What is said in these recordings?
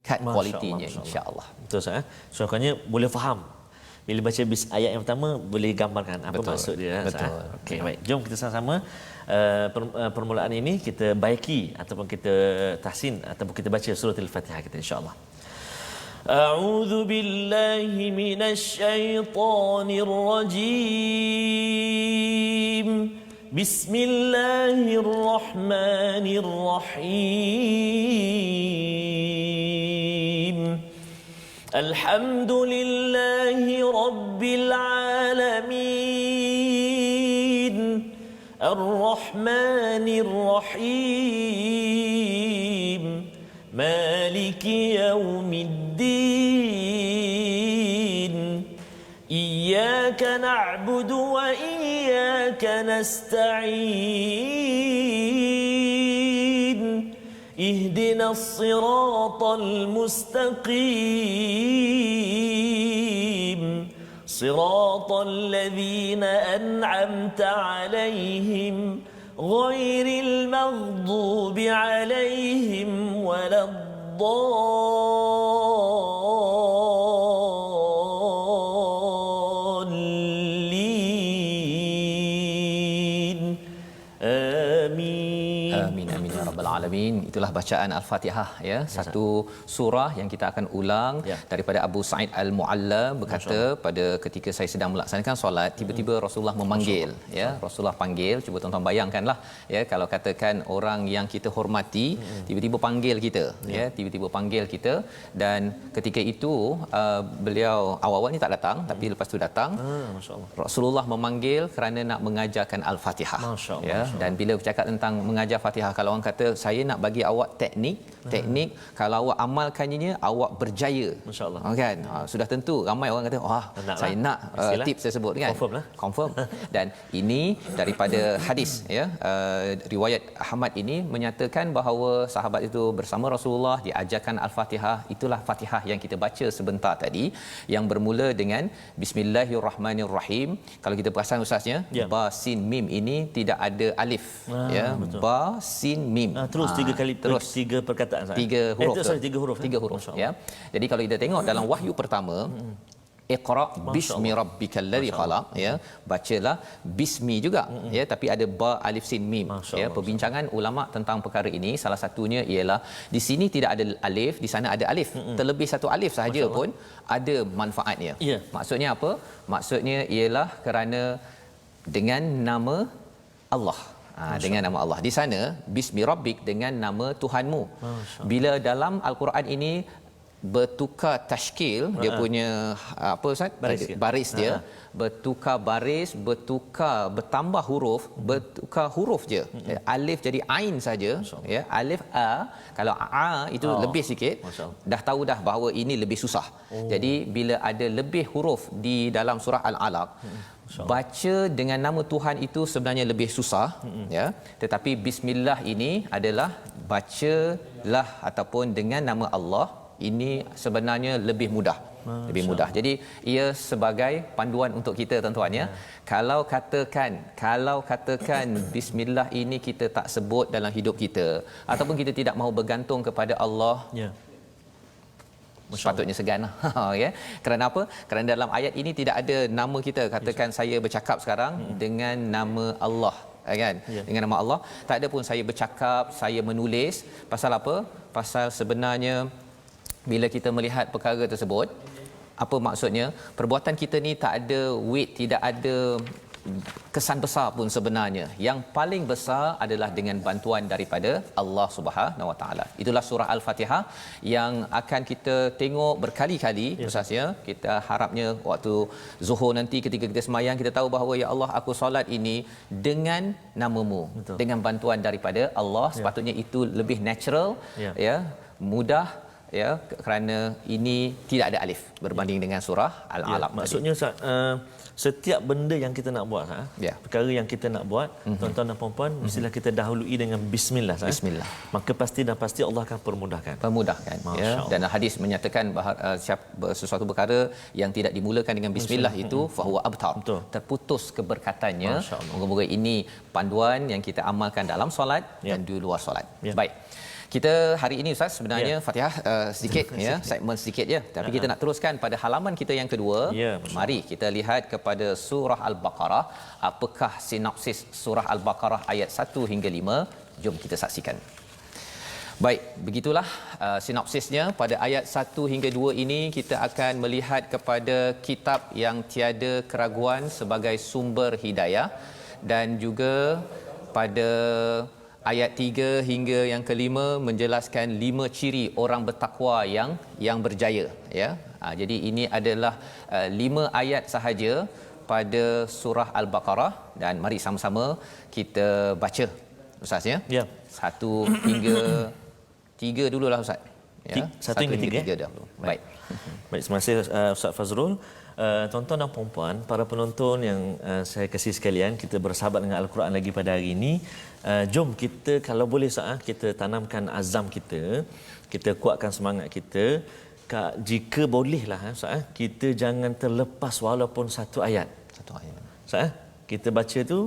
tingkat kualitinya insya-Allah. Betul Ustaz. So maknanya boleh faham. Bila baca ayat yang pertama boleh gambarkan apa Betul. maksud dia. Betul. Okey, baik. Jom kita sama-sama permulaan ini kita baiki ataupun kita tahsin ataupun kita baca surah Al-Fatihah kita insya-Allah. A'udzu billahi minasyaitonir rajim. Bismillahirrahmanirrahim. Alhamdulillahi rabbil alamin. Ar-Rahmanir Rahim. Maliki yaumiddin. Iyyaka na'budu wa iyyaka nasta'in. Ihdinas siratal mustaqim. Siratal ladzina an'amta 'alaihim ghairil maghdubi 'alaihim waladdallin. Amin. Amin amin ya rabbal alamin. Itulah bacaan Al-Fatihah ya, satu surah yang kita akan ulang daripada Abu Sa'id Al-Mu'alla berkata pada ketika saya sedang melaksanakan solat tiba-tiba Rasulullah memanggil ya, Rasulullah panggil. Cuba tuan-tuan bayangkanlah ya, kalau katakan orang yang kita hormati tiba-tiba panggil kita ya, tiba-tiba panggil kita, dan ketika itu beliau awal-awal ni tak datang tapi lepas tu datang. Masya-Allah. Rasulullah memanggil kerana nak mengajarkan Al-Fatihah ya. Dan bila bercakap tentang mengajar Fatihah, kalau orang kata saya nak bagi awak teknik, kalau awak amalkannya awak berjaya, masya-Allah kan. Sudah tentu ramai orang kata wah saya nak tips tersebut kan, confirm. Dan ini daripada hadis ya, riwayat Ahmad ini menyatakan bahawa sahabat itu bersama Rasulullah diajarkan Al-Fatihah. Itulah Fatihah yang kita baca sebentar tadi yang bermula dengan Bismillahirrahmanirrahim. Kalau kita perasan ustaznya, ba sin mim ini tidak ada alif ya, betul. Ba sin mim terus tiga kali, terus tiga perkataan tiga huruf, tiga huruf ya. Jadi kalau kita tengok dalam wahyu pertama, Iqra bismi rabbikal ladzi khalaq ya, bacalah bismi juga ya, tapi ada ba alif sin mim ya. Perbincangan ulama tentang perkara ini salah satunya ialah di sini tidak ada alif, di sana ada alif. Terlebih satu alif sahaja pun ada manfaatnya. Maksudnya apa? Maksudnya ialah kerana dengan nama Allah. Dengan nama Allah. Di sana bismi rabbik dengan nama Tuhanmu. Bila dalam al-Quran ini bertukar tashkil, dia punya apa Ustaz? Baris dia bertukar baris, bertambah huruf, bertukar huruf je. Alif jadi ain saja ya. Alif a, kalau a itu lebih sikit, dah tahu dah bahawa ini lebih susah. Jadi bila ada lebih huruf di dalam surah Al-Alaq, baca dengan nama Tuhan itu sebenarnya lebih susah ya, tetapi bismillah ini adalah bacalah ataupun dengan nama Allah ini sebenarnya lebih mudah. Lebih mudah. Jadi ia sebagai panduan untuk kita tuan-tuan ya. Kalau katakan bismillah ini kita tak sebut dalam hidup kita ataupun kita tidak mahu bergantung kepada Allah, sepatutnya segan ya. Kerana apa? Kerana dalam ayat ini tidak ada nama kita. Katakan saya bercakap sekarang dengan nama Allah kan, dengan nama Allah. Tak ada pun saya bercakap, saya menulis. Pasal apa? Pasal sebenarnya bila kita melihat perkara tersebut, apa maksudnya? Perbuatan kita ni tak ada weight, tidak ada kesan besar pun sebenarnya. Yang paling besar adalah dengan bantuan daripada Allah Subhanahu Wa Taala. Itulah surah Al-Fatihah yang akan kita tengok berkali-kali ustaz ya. Kita harapnya waktu Zuhur nanti ketika kita sembahyang, kita tahu bahawa ya Allah, aku solat ini dengan nama-Mu, dengan bantuan daripada Allah. Sepatutnya itu lebih natural ya, mudah ya, kerana ini tidak ada alif berbanding dengan surah Al-Alaq. Maksudnya setiap benda yang kita nak buat, perkara yang kita nak buat, tuan-tuan dan puan-puan, mestilah kita dahului dengan bismillah. Bismillah. Maka pasti Allah akan permudahkan ya. Dan hadis menyatakan bahawa sesuatu perkara yang tidak dimulakan dengan bismillah itu fahuwa abtar, terputus keberkatannya. Moga-moga ini panduan yang kita amalkan dalam solat dan di luar solat. Baik. Kita hari ini Ustaz sebenarnya Fatihah sedikit ya, segmen sedikit je. Tapi kita nak teruskan pada halaman kita yang kedua. Mari kita lihat kepada surah Al-Baqarah. Apakah sinopsis surah Al-Baqarah ayat 1 hingga 5? Jom kita saksikan. Baik, begitulah sinopsisnya. Pada ayat 1 hingga 2 ini kita akan melihat kepada kitab yang tiada keraguan sebagai sumber hidayah, dan juga pada ayat 3 hingga yang kelima menjelaskan 5 ciri orang bertakwa yang berjaya ya. Jadi ini adalah 5 ayat sahaja pada surah Al-Baqarah, dan mari sama-sama kita baca Ustaz ya. Ya. 1 hingga 3 dululah Ustaz. Ya. 1 hingga 3 dahulu. Baik. Baik, terima kasih Ustaz Fazrul. Tuan-tuan dan puan-puan, para penonton yang saya kasih sekalian, kita bersahabat dengan Al-Quran lagi pada hari ini. Jom kita, kalau boleh Ustaz, kita tanamkan azam kita, kita kuatkan semangat kita. Jika bolehlah Ustaz, kita jangan terlepas walaupun satu ayat. Ustaz, kita baca tu,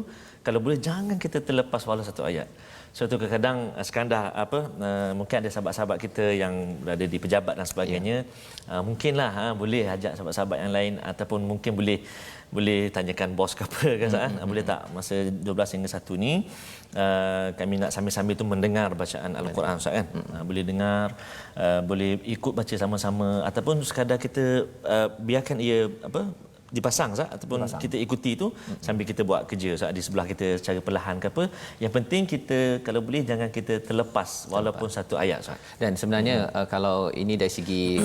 kalau boleh jangan kita terlepas walau satu ayat. Suatu kadang Skandar mungkin ada sahabat-sahabat kita yang berada di pejabat dan sebagainya, mungkinlah boleh ajak sahabat-sahabat yang lain, ataupun mungkin boleh tanyakan bos ke apa kan, boleh tak masa 12 hingga 1 ni kami nak sambil-sambil tu mendengar bacaan Al-Quran Ustaz kan. Boleh dengar, boleh ikut baca sama-sama, ataupun sekadar kita biarkan ia dipasang Ustaz, ataupun kita ikuti tu sambil kita buat kerja Ustaz di sebelah kita secara perlahan ke apa. Yang penting kita kalau boleh jangan kita terlepas walaupun satu ayat Ustaz. Dan sebenarnya kalau ini dari segi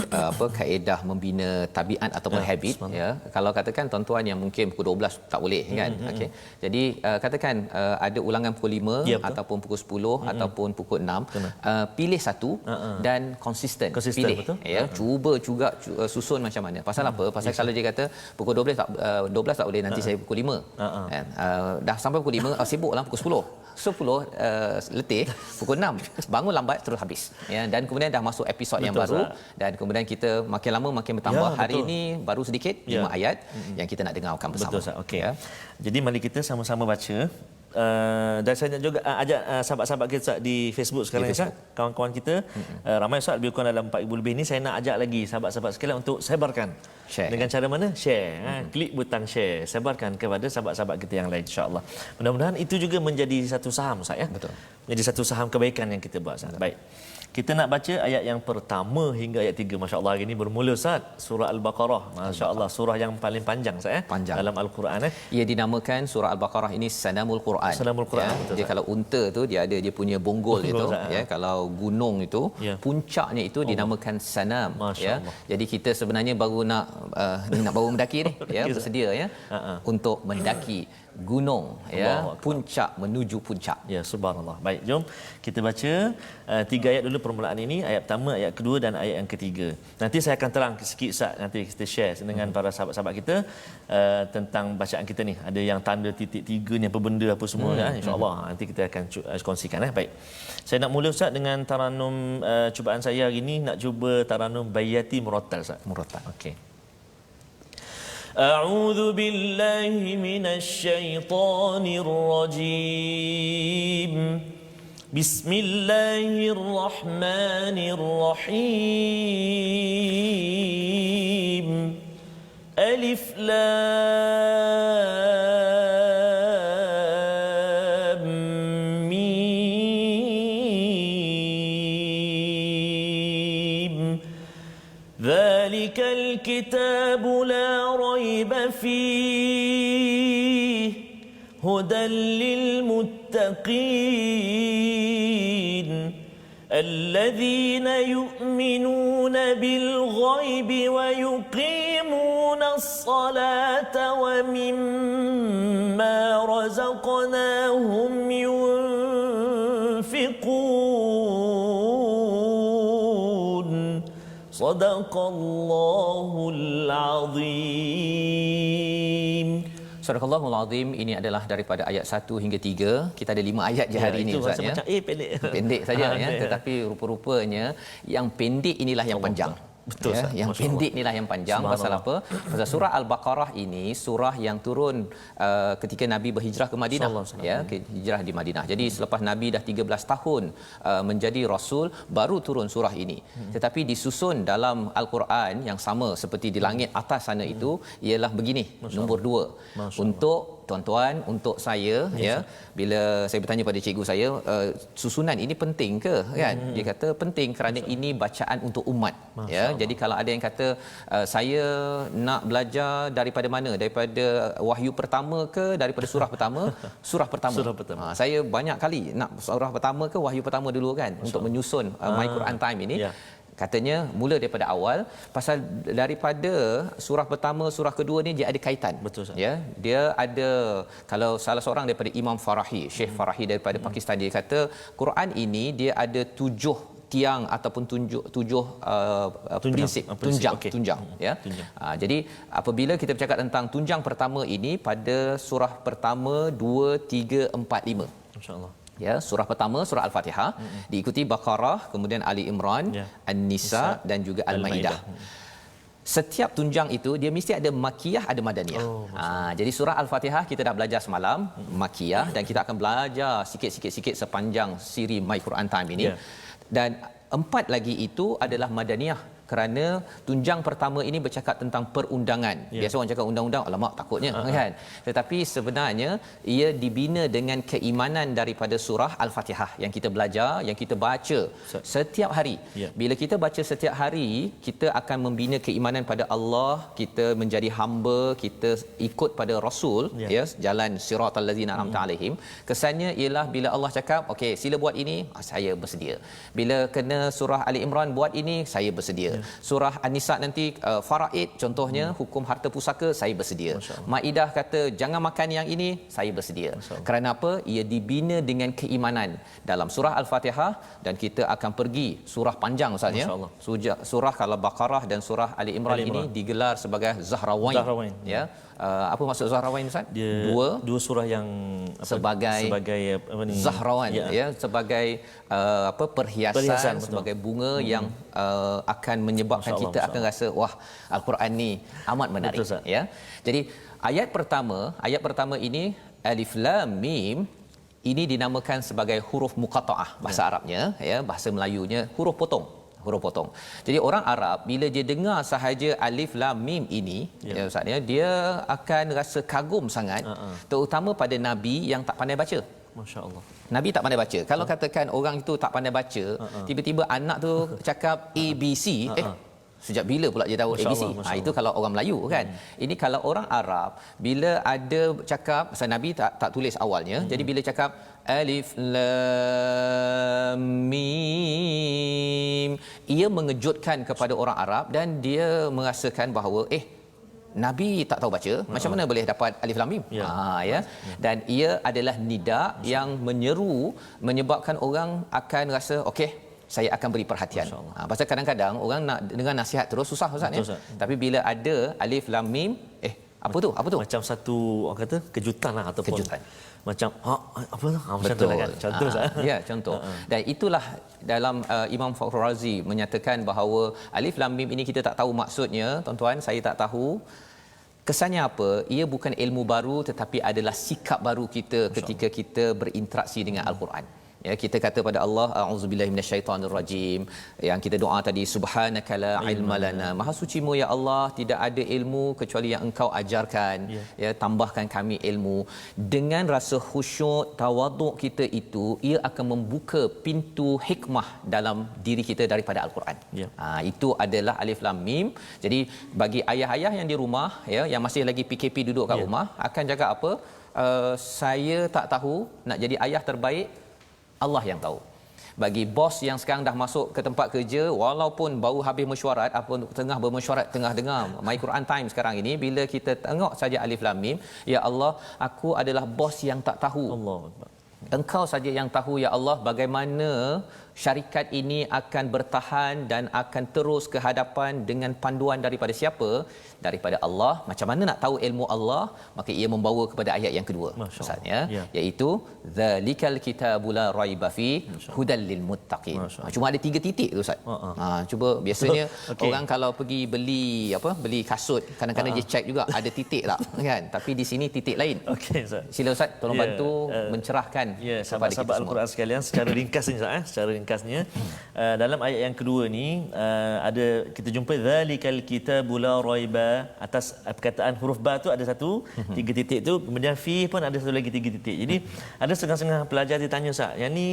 kaedah membina tabiat ataupun habit ya. Kalau katakan tuan-tuan yang mungkin pukul 12 tak boleh kan. Okey. Jadi katakan ada ulangan pukul 5 ataupun pukul 10 ataupun pukul 6. Pilih satu dan konsisten pilih betul? Ya. Cuba juga susun macam mana. Pasal apa? Pasal kalau dia kata pukul 12 tak boleh, nanti saya pukul 5. Kan? Dah sampai pukul 5 sibuklah pukul 10 letih, pukul 6 bangun lambat terus habis ya. Dan kemudian dah masuk episod yang baru, dan kemudian kita makin lama makin bertambah. Hari ini baru sedikit 5 ayat yang kita nak dengarkan bersama. Betul, okey ya. Jadi mari kita sama-sama baca. Dan saya nak juga ajak sahabat-sahabat kita Ustaz, di Facebook sekarang Ustaz, kawan-kawan kita ramai Ustaz, lebih kurang dalam 4,000 lebih ni. Saya nak ajak lagi sahabat-sahabat sekalian untuk sebarkan. Share. Dengan cara mana? Share. Klik butang share, sebarkan kepada sahabat-sahabat kita yang lain, insya-Allah. Mudah-mudahan itu juga menjadi satu saham Ustaz ya. Betul. Menjadi satu saham kebaikan yang kita buat Ustaz. Baik. Kita nak baca ayat yang pertama hingga ayat 3. Masya-Allah, hari ini bermula Ustaz surah Al-Baqarah. Masya-Allah, surah yang paling panjang Ustaz panjang dalam Al-Quran Ia dinamakan surah Al-Baqarah ini Sanamul Quran. Sanamul Quran. Ya, Betul, dia kalau unta tu dia ada dia punya bonggol itu ya. Kalau gunung itu puncaknya itu dinamakan Sanam ya. Jadi kita sebenarnya baru nak baru mendaki ni ya, bersedia ya untuk mendaki gunung ya, puncak menuju puncak. Ya, subhanallah. Baik, jom kita baca 3 ayat dulu permulaan ini, ayat pertama, ayat kedua dan ayat yang ketiga. Nanti saya akan terang sikit Ustaz, nanti kita share dengan para sahabat-sahabat kita tentang bacaan kita ni. Ada yang tanda titik 3 ni apa benda apa semua kan, insya-Allah nanti kita akan kongsikan Baik. Saya nak mula Ustaz dengan taranum cubaan saya hari ini, nak cuba taranum Bayati Murattal Ustaz. Murattal. Okey. أعوذ بالله من الشيطان الرجيم بسم الله الرحمن الرحيم ألف لام ميم ذلك الكتاب لا ريب فيه هدى للمتقين الذين يؤمنون بالغيب ويقيمون الصلاة ومما رزقناهم ينفقون صدق الله العظيم. Sadaqallahul Azim. Ini adalah daripada ayat 1 hingga 3. Kita ada 5 ayat je hari ini Ustaz ya. Macam pendek. Pendek saja ya, tetapi rupa-rupanya yang pendek inilah yang panjang. Betul, Ustaz. Yang Masya pendek Allah. inilah yang panjang. Pasal apa? Pasal surah Al-Baqarah ini surah yang turun ketika Nabi berhijrah ke Madinah, hijrah di Madinah. Jadi selepas Nabi dah 13 tahun menjadi rasul, baru turun surah ini. Tetapi disusun dalam Al-Quran yang sama seperti di langit atas sana itu ialah begini, nombor 2. Untuk tuan-tuan, untuk saya, bila saya bertanya pada cikgu saya, susunan ini penting ke, kan? Dia kata penting kerana ini bacaan untuk umat. Jadi kalau ada yang kata saya nak belajar daripada mana, daripada wahyu pertama ke daripada surah pertama, surah pertama. Saya banyak kali nak surah pertama ke wahyu pertama dulu, kan, untuk menyusun My Quran Time ini. Katanya mula daripada awal, pasal daripada surah pertama surah kedua ni dia ada kaitan. Betul, Ustaz. Dia ada, kalau salah seorang daripada Imam Farahi, Syekh Farahi daripada Pakistan, dia kata Quran ini dia ada 7 tiang ataupun tujuh prinsip tunjang. Tunjang. Jadi apabila kita bercakap tentang tunjang pertama ini pada surah pertama 2, 3, 4, 5, insya-Allah. Surah pertama surah Al-Fatihah, diikuti Baqarah, kemudian Ali Imran, An-Nisa dan juga Al-Maidah. Setiap tunjang itu dia mesti ada makiyah, ada madaniyah. Jadi surah Al-Fatihah kita dah belajar semalam, makiyah, dan kita akan belajar sikit-sikit sepanjang siri My Quran Time ini. Dan 4 lagi itu adalah madaniyah, kerana tunjang pertama ini bercakap tentang perundangan. Biasa orang cakap undang-undang, alamak takutnya, kan. Tetapi sebenarnya ia dibina dengan keimanan daripada surah Al-Fatihah yang kita belajar, yang kita baca setiap hari. Bila kita baca setiap hari, kita akan membina keimanan pada Allah, kita menjadi hamba, kita ikut pada Rasul, jalan siratal ladzina an'amta alaihim. Kesannya ialah bila Allah cakap, okey sila buat ini, saya bersedia. Bila kena surah Ali Imran buat ini, saya bersedia. Surah An-Nisa nanti faraid contohnya, hukum harta pusaka, saya bersedia. Maidah kata jangan makan yang ini, saya bersedia. Kerana apa? Ia dibina dengan keimanan dalam surah Al-Fatihah, dan kita akan pergi surah panjang Ustaz, surah kalau Baqarah dan surah Ali Imran ini digelar sebagai Zahrawain. Apa maksud Zahrawain Ustaz? Dua surah yang sebagai apa ni? Zahrawan, sebagai perhiasan, sebagai bunga yang akan menyebabkan kita akan rasa wah, Al-Quran ni amat menarik. Betul, jadi ayat pertama ini Alif Lam Mim ini dinamakan sebagai huruf muqatta'ah bahasa Arabnya, bahasa Melayunya huruf potong. Jadi orang Arab bila dia dengar sahaja Alif Lam Mim ini, Ustaz, dia akan rasa kagum sangat, terutama pada Nabi yang tak pandai baca. Masya-Allah. Nabi tak pandai baca. Kalau katakan orang itu tak pandai baca, tiba-tiba anak tu cakap ABC, sejak bila pula dia tahu ABC? Itu kalau orang Melayu, kan. Ini kalau orang Arab bila ada cakap, pasal Nabi tak tulis awalnya, jadi bila cakap Alif Lam Mim, ia mengejutkan kepada orang Arab dan dia merasakan bahawa Nabi tak tahu baca, macam mana boleh dapat Alif Lam Mim? Dan ia adalah nida yang menyeru, menyebabkan orang akan rasa okey, saya akan beri perhatian. Pasal kadang-kadang orang nak dengar nasihat terus susah Ustaz, Tapi bila ada Alif Lam Mim, apa tu? Macam satu orang kata kejutan lah, ataupun kejutan. Macam apa tu? Macam tu kan. Contoh contoh. Dan itulah dalam Imam Fakhrul Razi menyatakan bahawa Alif Lam Mim ini kita tak tahu maksudnya, tuan-tuan, saya tak tahu. Kesannya apa? Ia bukan ilmu baru, tetapi adalah sikap baru kita ketika kita berinteraksi dengan Al-Quran. Kita kata pada Allah, a'udzubillahi minasyaitonirrajim, yang kita doa tadi, subhanaka la ilma lana, maha sucimu ya Allah, tidak ada ilmu kecuali yang engkau ajarkan. Tambahkan kami ilmu. Dengan rasa khusyuk, tawaduk kita itu, ia akan membuka pintu hikmah dalam diri kita daripada Al-Quran. Itu adalah Alif Lam Mim. Jadi bagi ayah-ayah yang di rumah, yang masih lagi PKP duduk kat rumah, akan cakap apa? Saya tak tahu nak jadi ayah terbaik, Allah yang tahu. Bagi bos yang sekarang dah masuk ke tempat kerja, walaupun baru habis mesyuarat, tengah bermesyuarat, tengah dengar My Quran Time sekarang ini, bila kita tengok saja Alif Lam Mim, ya Allah, aku adalah bos yang tak tahu. Allah. Engkau saja yang tahu ya Allah bagaimana syarikat ini akan bertahan dan akan terus ke hadapan dengan panduan daripada siapa? Daripada Allah. Macam mana nak tahu ilmu Allah? Maka ia membawa kepada ayat yang kedua maksudnya, iaitu zalikal kitabul la raiba fi hudal lil muttaqin. Cuma ada 3 titik tu Ustaz. Cuba biasanya orang kalau pergi beli kasut, kadang-kadang dia check juga ada titik tak kan, tapi di sini titik lain. Okey Ustaz. Sila Ustaz tolong bantu mencerahkan kepada kita sahabat semua. Al-Quran sekalian, secara ringkas ni Ustaz, secara ringkasnya dalam ayat yang kedua ni ada kita jumpa zalikal kitabul la raiba, atas perkataan huruf ba tu ada satu 3 titik tu, kemudian fi pun ada satu lagi 3 titik. Jadi ada setengah-setengah pelajar dia tanya Ustaz, yang ni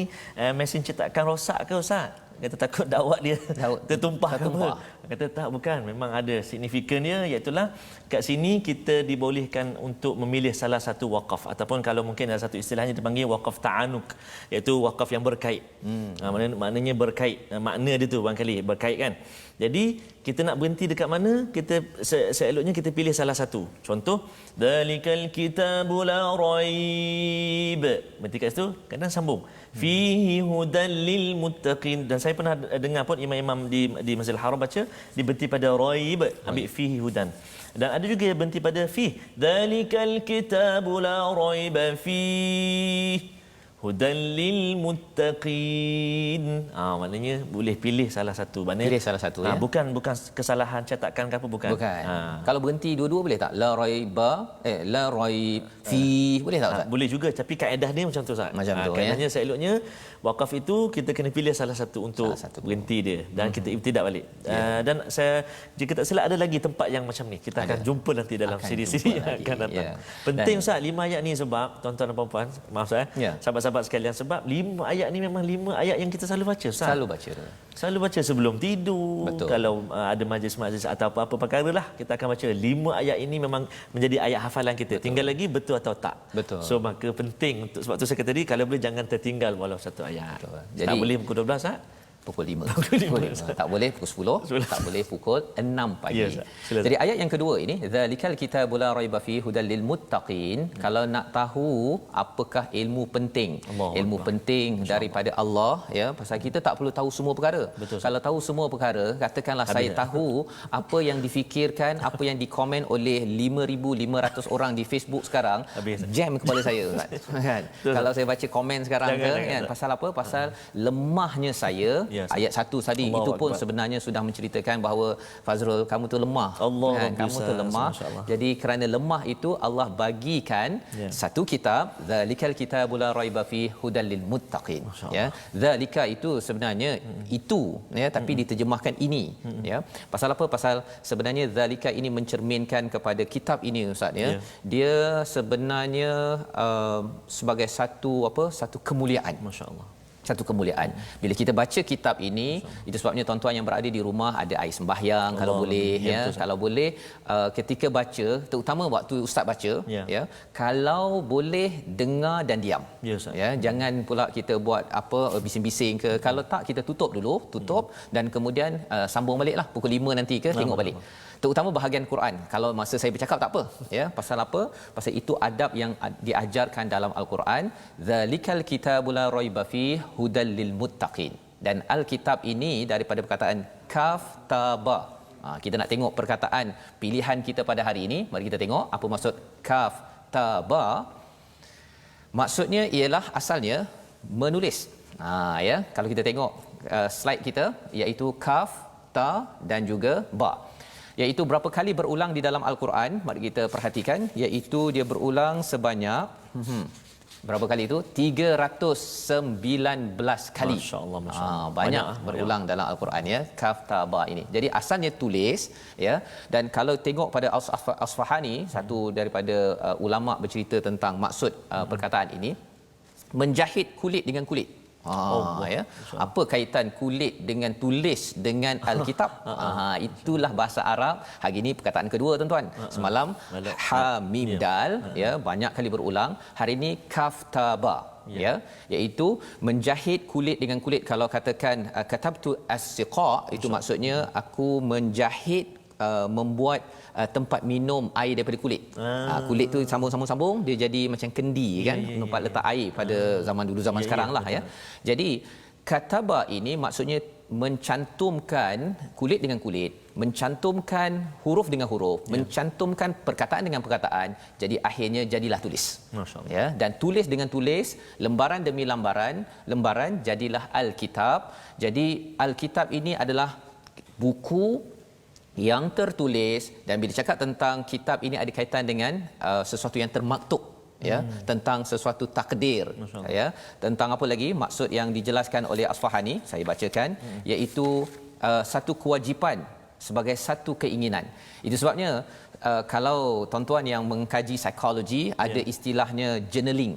mesin cetakan rosak ke Ustaz? Kata takut dakwah dia tertumpah ke apa? Kata tak, bukan, memang ada signifikannya, iaitu kat sini kita dibolehkan untuk memilih salah satu wakaf, ataupun kalau mungkin ada satu istilahnya dipanggil wakaf ta'anuk, iaitu wakaf yang berkait. Maknanya berkait, makna dia tu barangkali berkait kan. Jadi kita nak berhenti dekat mana, kita seeloknya kita pilih salah satu. Contoh, dalikal kitabul la raib, berhenti kat situ, kadang sambung fihi hudal lil muttaqin. Dan saya pernah dengar pun imam-imam di Masjidil Haram baca dia berhenti pada raib, ambil fihi hudan. Dan ada juga yang berhenti pada fi, dalikal kitabul la raiba fi hudal lil muttaqin. Maknanya boleh pilih salah satu. Maknanya pilih salah satu ya. Bukan kesalahan cetakan ke apa, bukan. Kalau berhenti dua-dua boleh tak? La raiba la raib fi boleh tak Ustaz? Boleh juga, tapi kaedah dia macam tu Ustaz. Macam tu kaedahnya seloknya wakaf itu kita kena pilih salah satu untuk berhenti dia dan kita ibtidak balik. Dan saya jika tak silap ada lagi tempat yang macam ni. Kita akan jumpa nanti dalam siri-siri yang akan datang. Penting Ustaz 5 ayat ni, sebab tuan-tuan dan puan-puan, maaf Ustaz, sahabat-sahabat sekalian, sebab 5 ayat ni memang 5 ayat yang kita selalu baca Ustaz. Selalu baca sebelum tidur. Betul. Kalau ada majlis-majlis atau apa-apa perkara lah, kita akan baca 5 ayat ini, memang menjadi ayat hafalan kita. Tinggal lagi betul atau tak. So maka penting untuk, sebab tu saya kata tadi, kalau boleh jangan tertinggal walau satu ayat. Jadi tak boleh pukul 12 Ustaz. Pukul 5. Tak boleh pukul 10, tak boleh pukul 6 pagi. Jadi ayat yang kedua ini, zalikal kitabul la raiba fi hudal lil muttaqin. Kalau nak tahu apakah ilmu penting, ilmu penting daripada Allah ya, pasal kita tak perlu tahu semua perkara. Kalau tahu semua perkara, katakanlah saya tahu apa yang difikirkan, apa yang dikomen oleh 5,500 orang di Facebook sekarang, jam kepala saya kan. Kalau saya baca komen sekarang kan, pasal apa? Pasal lemahnya saya. Ayat 1 tadi Allah itu pun Akbar. Sebenarnya sudah menceritakan bahawa Fazrul, kamu tu lemah kan? Kamu tu lemah. Jadi kerana lemah itu Allah bagikan satu kitab, zalikal kitabul la raiba fi hudal lil muttaqin ya. Zalika itu sebenarnya itu ya, tapi diterjemahkan ini ya. Pasal apa? Pasal sebenarnya zalika ini mencerminkan kepada kitab ini Ustaz ya. Dia sebenarnya sebagai satu kemuliaan, masya-Allah. Satu kemuliaan. Bila kita baca kitab ini, itu sebabnya tuan-tuan yang berada di rumah ada air sembahyang kalau boleh ya. Kalau boleh ketika baca, terutama waktu ustaz baca ya, kalau boleh dengar dan diam. Ya, jangan pula kita buat apa bising-bising ke. Kalau tak, kita tutup dulu, dan kemudian sambung baliklah pukul 5 nanti ke, tengok balik. Terutama bahagian Quran. Kalau masa saya bercakap tak apa ya. Pasal apa? Pasal itu adab yang diajarkan dalam Al-Quran. Zalikal kitabul la raiba fi hudal lil muttaqin. Dan Alkitab ini daripada perkataan kaf ta ba. Kita nak tengok perkataan pilihan kita pada hari ini. Mari kita tengok apa maksud kaf ta ba. Maksudnya ialah asalnya menulis. Ya, kalau kita tengok slide kita, iaitu kaf, ta dan juga ba. Iaitu berapa kali berulang di dalam Al-Quran, mari kita perhatikan, iaitu dia berulang sebanyak berapa kali itu? 319 kali. Masya-Allah, masya-Allah. Banyak berulang dalam Al-Quran ya, kaf ta ba ini. Jadi asalnya tulis ya, dan kalau tengok pada Asfahani, satu daripada ulama bercerita tentang maksud perkataan ini, menjahit kulit dengan kulit. Ya. Apa kaitan kulit dengan tulis dengan Alkitab? Itulah bahasa Arab. Hari ini perkataan kedua tuan-tuan. Semalam ha mim dal ya, banyak kali berulang. Hari ini kaf ta ba ya, iaitu menjahit kulit dengan kulit. Kalau katakan katabtu as-siqa, itu maksudnya aku menjahit membuat tempat minum air daripada kulit. Kulit tu sambung-sambung dia jadi macam kendi kan, tempat letak air pada zaman dulu, zaman sekarang lah ya. Jadi Kataba ini maksudnya mencantumkan kulit dengan kulit, mencantumkan huruf dengan huruf, mencantumkan perkataan dengan perkataan. Jadi akhirnya jadilah tulis. Masya-Allah. Ya, dan tulis dengan tulis, lembaran demi lembaran jadilah Alkitab. Jadi Alkitab ini adalah buku yang tertulis, dan bila cakap tentang kitab ini ada kaitan dengan sesuatu yang termaktub, ya, tentang sesuatu takdir, ya, tentang apa lagi maksud yang dijelaskan oleh Asfahani, saya bacakan, iaitu satu kewajipan sebagai satu keinginan. Itu sebabnya kalau tuan-tuan yang mengkaji psikologi ada istilahnya journaling.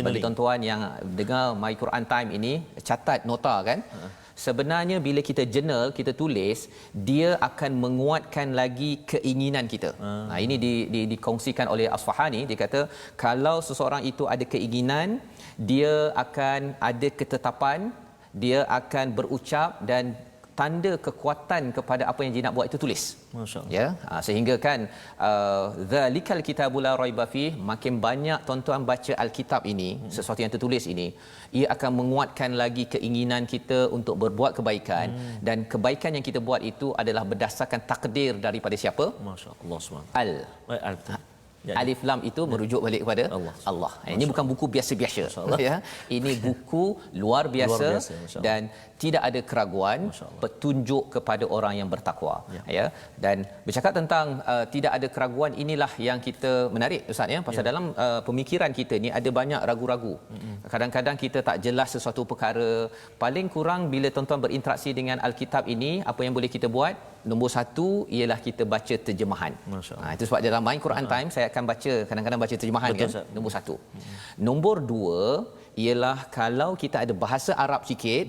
Bagi tuan-tuan yang dengar My Quran Time ini, catat nota kan. Sebenarnya bila kita journal, kita tulis, dia akan menguatkan lagi keinginan kita. Ini dikongsikan oleh Asfahani. Dia kata kalau seseorang itu ada keinginan, dia akan ada ketetapan, dia akan berucap, dan tanda kekuatan kepada apa yang dia nak buat itu tulis. Masya-Allah. Ya, sehingga kan zalikal kitabul la raiba fi, makin banyak tuan-tuan baca Alkitab ini, sesuatu yang tertulis ini, ia akan menguatkan lagi keinginan kita untuk berbuat kebaikan, dan kebaikan yang kita buat itu adalah berdasarkan takdir daripada siapa? Masya-Allah SWT. Al. Alif Lam itu merujuk balik kepada Allah. Ini bukan buku biasa-biasa, ya. Ini buku luar biasa, dan tidak ada keraguan, petunjuk kepada orang yang bertakwa, ya. Dan bercakap tentang tidak ada keraguan, inilah yang kita menarik Ustaz, ya, pasal dalam pemikiran kita ni ada banyak ragu-ragu. Kadang-kadang kita tak jelas sesuatu perkara. Paling kurang bila tuan-tuan berinteraksi dengan Alkitab ini, apa yang boleh kita buat? Nombor satu ialah kita baca terjemahan. Itu sebab dalam My Quran Time saya akan baca, kadang-kadang baca terjemahan. Betul, kan? Nombor satu. Nombor dua ialah kalau kita ada bahasa Arab sikit,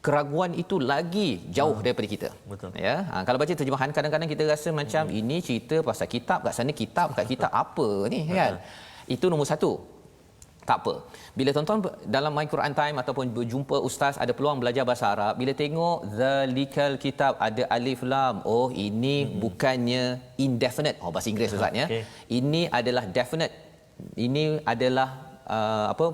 keraguan itu lagi jauh daripada kita. Betul. Ya, kalau baca terjemahan kadang-kadang kita rasa macam ini cerita pasal kitab, kat sana kitab, kat kitab apa ni, kan? Itu nombor satu. Tak apa. Bila tuan-tuan dalam My Quran Time ataupun berjumpa ustaz, ada peluang belajar bahasa Arab, bila tengok zalikal kitab ada alif lam, oh ini bukannya indefinite. Oh, bahasa Inggeris ustaz, ya. Ini adalah definite. Ini adalah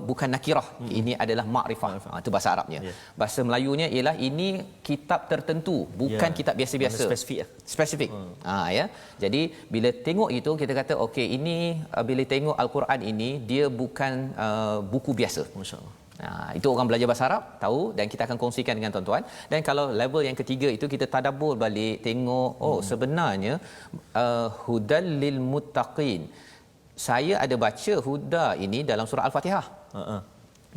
bukan nakirah. Ini adalah makrifah. Itu bahasa Arabnya. Bahasa Melayunya ialah ini kitab tertentu, bukan kitab biasa-biasa. Spesifik. Ya. Jadi bila tengok itu kita kata okey, ini bila tengok Al-Quran ini dia bukan buku biasa. Masya-Allah. Itu orang belajar bahasa Arab tahu, dan kita akan kongsikan dengan tuan-tuan. Dan kalau level yang ketiga itu kita tadabbur balik, tengok sebenarnya hudal lil muttaqin. Saya ada baca huda ini dalam surah Al-Fatihah.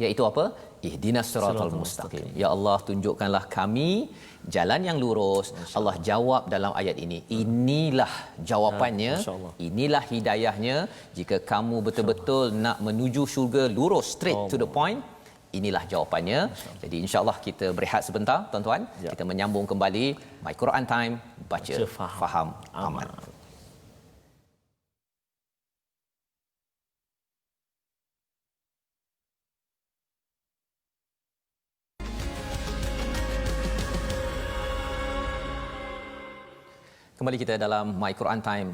Iaitu apa? Ihdinas siratal mustaqim. Ya Allah, tunjukkanlah kami jalan yang lurus. Allah jawab dalam ayat ini. Inilah jawapannya. Inilah hidayahnya. Jika kamu betul-betul nak menuju syurga lurus, straight to the point, inilah jawapannya. Jadi insya-Allah kita berehat sebentar tuan-tuan. Kita menyambung kembali My Quran Time, baca, faham, amal. Kembali kita dalam My Quran Time,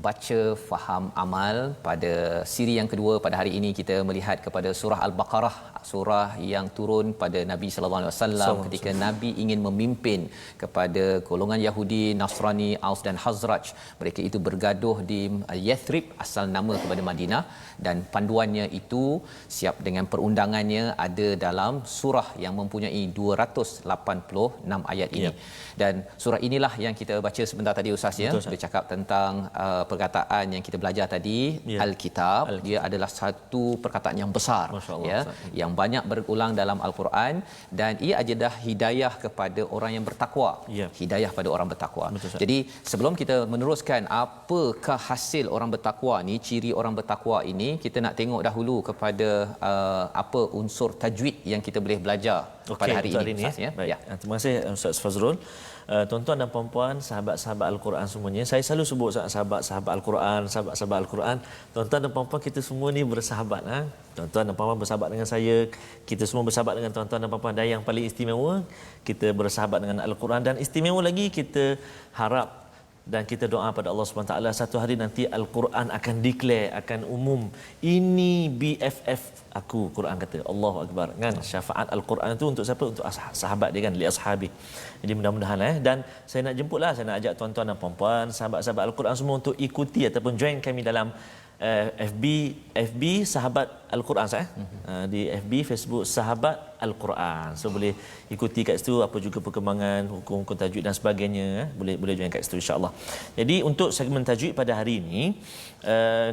baca, faham, amal. Pada siri yang kedua pada hari ini kita melihat kepada surah Al-Baqarah, surah yang turun pada Nabi sallallahu alaihi wasallam ketika Nabi ingin memimpin kepada golongan Yahudi, Nasrani, Aus dan Khazraj. Mereka itu bergaduh di Yathrib, asal nama kepada Madinah, dan panduannya itu siap dengan perundangannya ada dalam surah yang mempunyai 286 ayat ini. Dan surah inilah yang kita baca sebentar tadi Ustaz, ya. Bercakap tentang perkataan yang kita belajar tadi, Alkitab. Dia adalah satu perkataan yang besar, ya, yang banyak berulang dalam Al-Quran, dan ia adalah hidayah kepada orang yang bertakwa. Hidayah pada orang bertakwa. Jadi sebelum kita meneruskan apakah hasil orang bertakwa ni, ciri orang bertakwa ini, kita nak tengok dahulu kepada apa unsur tajwid yang kita boleh belajar pada hari ini, Ustaz, ya. Baik. Terima kasih Ustaz Fazrul. Tuan-tuan dan puan-puan, sahabat-sahabat Al-Quran semuanya. Saya selalu sebut sahabat-sahabat Al-Quran, sahabat-sahabat Al-Quran. Tuan-tuan dan puan-puan, kita semua ni bersahabat. Tuan-tuan dan puan-puan bersahabat dengan saya. Kita semua bersahabat dengan tuan-tuan dan puan-puan. Dan yang paling istimewa, kita bersahabat dengan Al-Quran. Dan istimewa lagi, kita harap dan kita doa pada Allah Subhanahu taala satu hari nanti Al-Quran akan declare, akan umum, ini BFF aku, Quran kata. Allahu akbar kan. Syafaat Al-Quran itu untuk siapa? Untuk sahabat dia kan, li ashabi. Jadi mudah-mudahan dan saya nak jemputlah, saya nak ajak tuan-tuan dan puan-puan, sahabat-sahabat Al-Quran semua untuk ikuti ataupun join kami dalam FB Sahabat Al-Quran di FB Facebook Sahabat Al-Quran. So boleh ikuti kat situ apa juga perkembangan hukum-hukum tajwid dan sebagainya. Boleh join kat situ insya-Allah. Jadi untuk segmen tajwid pada hari ini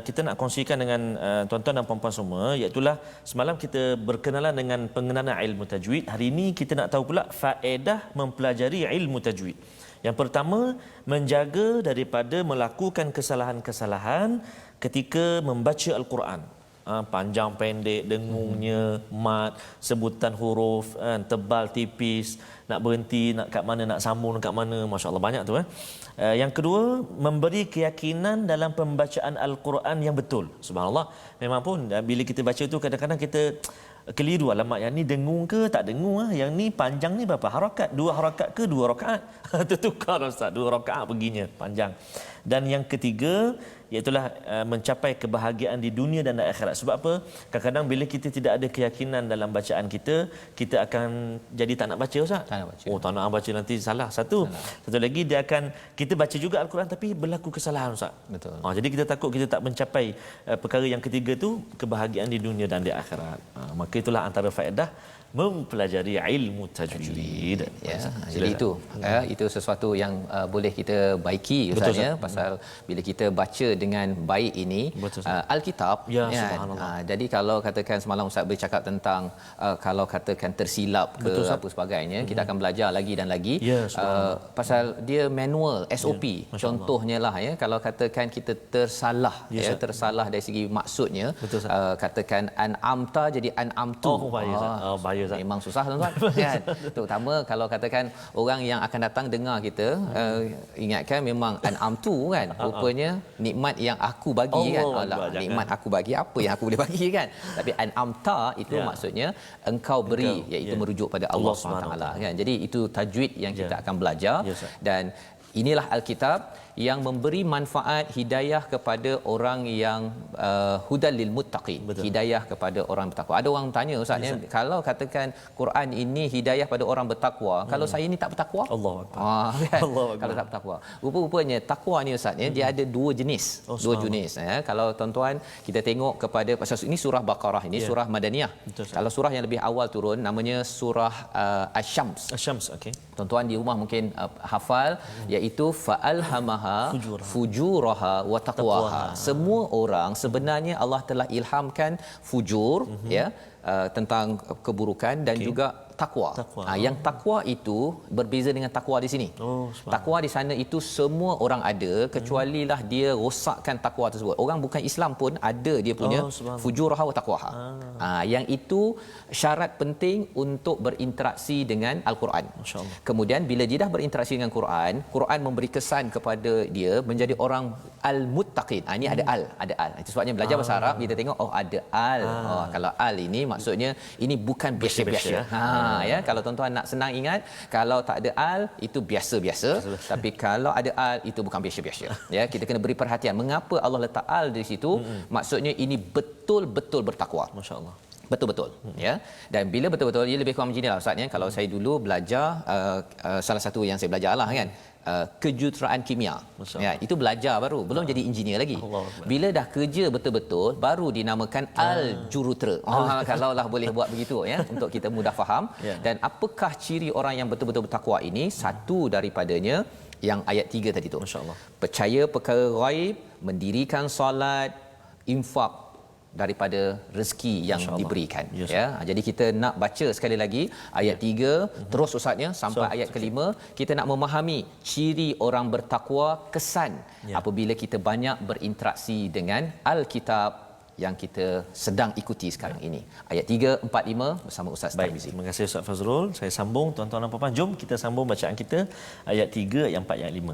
kita nak kongsikan dengan tuan-tuan dan puan-puan semua, iaitu semalam kita berkenalan dengan pengenalan ilmu tajwid. Hari ini kita nak tahu pula faedah mempelajari ilmu tajwid. Yang pertama, menjaga daripada melakukan kesalahan-kesalahan ketika membaca Al-Quran. Panjang pendek, dengungnya, mat, sebutan huruf, tebal tipis, nak berhenti, nak kat mana, nak sambung kat mana, masya-Allah banyak tu. Yang kedua, memberi keyakinan dalam pembacaan Al-Quran yang betul. Subhanallah, memang pun bila kita baca tu kadang-kadang kita keliru, alamak yang ni dengung ke tak dengung, yang ni panjang ni berapa harakat, 2 harakat ke 2 rakaat. Tertukar ustaz, 2 rakaat perginya panjang. Dan yang ketiga, iaitulah mencapai kebahagiaan di dunia dan akhirat. Sebab apa? Kadang-kadang bila kita tidak ada keyakinan dalam bacaan kita, kita akan jadi tak nak baca ustaz. Tak nak baca. Oh, tak nak baca nanti salah. Satu lagi dia akan, kita baca juga Al-Quran tapi berlaku kesalahan ustaz. Betul. Jadi kita takut kita tak mencapai perkara yang ketiga tu, kebahagiaan di dunia dan di akhirat. Maka itulah antara faedah mempelajari ilmu tajwid. Ya, jadi itu sesuatu yang boleh kita baiki ustaz ya, pasal bila kita baca dengan baik ini Alkitab ya, jadi kalau katakan semalam ustaz bercakap tentang kalau katakan tersilap ke apa sebagainya, kita akan belajar lagi dan lagi pasal dia manual SOP. Contohnya ya, kalau katakan kita tersalah tersalah dari segi maksudnya, katakan an'amta jadi an'amtu. Bahaya memang susah tuan-tuan kan. Terutama kalau katakan orang yang akan datang dengar kita, ingatkan memang an'amtu kan, rupanya nikmat yang aku bagi kan. Nikmat aku bagi, apa yang aku boleh bagi kan. Tapi an'amta itu maksudnya engkau beri, iaitu merujuk pada Allah SWT kan. Jadi itu tajwid yang kita akan belajar. Dan inilah Alkitab yang memberi manfaat hidayah kepada orang yang hudal lil muttaqin, hidayah kepada orang bertakwa. Ada orang tanya ustaz, kalau katakan Quran ini hidayah pada orang bertakwa, kalau saya ni tak bertakwa? Allahuakbar. Kan? Kalau tak bertakwa. Rupa-rupanya takwa ni ustaz dia ada dua jenis. Dua jenis kalau tuan-tuan kita tengok kepada pasal ini surah Baqarah, ini surah Madaniyah. Kalau surah yang lebih awal turun namanya surah Asy-Syams. Okey. Tuan-tuan di rumah mungkin hafal, iaitu fa'alhamaha fujuraha wa taqwaha. Semua orang sebenarnya Allah telah ilhamkan fujur tentang keburukan dan juga takwa. Yang takwa itu berbeza dengan takwa di sini. Takwa di sana itu semua orang ada, kecualilah dia rosakkan takwa tersebut. Orang bukan Islam pun ada dia punya fujuraha wa taqwaha. Yang itu syarat penting untuk berinteraksi dengan Al-Quran. Kemudian bila dia dah berinteraksi dengan Quran, Quran memberi kesan kepada dia menjadi orang al-muttaqin. Ini ada al. Itu sebabnya belajar bahasa Arab kita tengok ada al. Kalau al ini maksudnya ini bukan biasa-biasa. Kalau tuan-tuan nak senang ingat, kalau tak ada al itu biasa-biasa, tapi kalau ada al itu bukan biasa-biasa. Kita kena beri perhatian mengapa Allah letak al di situ. Maksudnya ini betul-betul bertakwa. Masya-Allah. Betul-betul dan bila betul-betul ia lebih kurang macam inilah ustaz kalau saya dulu belajar salah satu yang saya belajarlah kan kejuruteraan kimia. Itu belajar baru, belum jadi engineer lagi. Bila dah kerja betul-betul baru dinamakan al-jurutera. Kalaulah boleh buat begitu untuk kita mudah faham. Dan apakah ciri orang yang betul-betul bertakwa ini? Satu daripadanya yang ayat 3 tadi tu. Masya-Allah. Percaya perkara ghaib, mendirikan solat, infak daripada rezeki yang diberikan. Jadi kita nak baca sekali lagi ayat 3 terus ustaznya sampai ayat ke-5. Kita nak memahami ciri orang bertakwa, kesan apabila kita banyak berinteraksi dengan Alkitab yang kita sedang ikuti sekarang ini. Ayat 3, 4, 5 bersama Ustaz Tarmizi. Terima kasih Ustaz Fazrul. Saya sambung tuan-tuan dan puan-puan. Jom kita sambung bacaan kita ayat 3, ayat 4, ayat 5.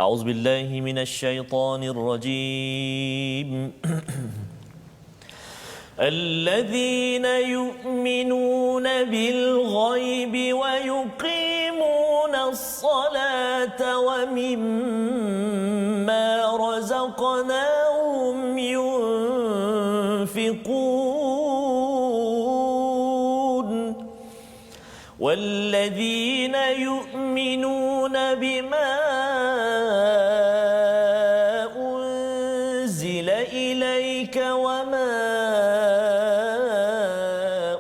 A'udzubillahi minasyaitonirrajim. الذين يؤمنون بالغيب ويقيمون يقيمون الصلاة ومما رزقناهم ينفقون والذين يؤمنون بما أنزل إليك وما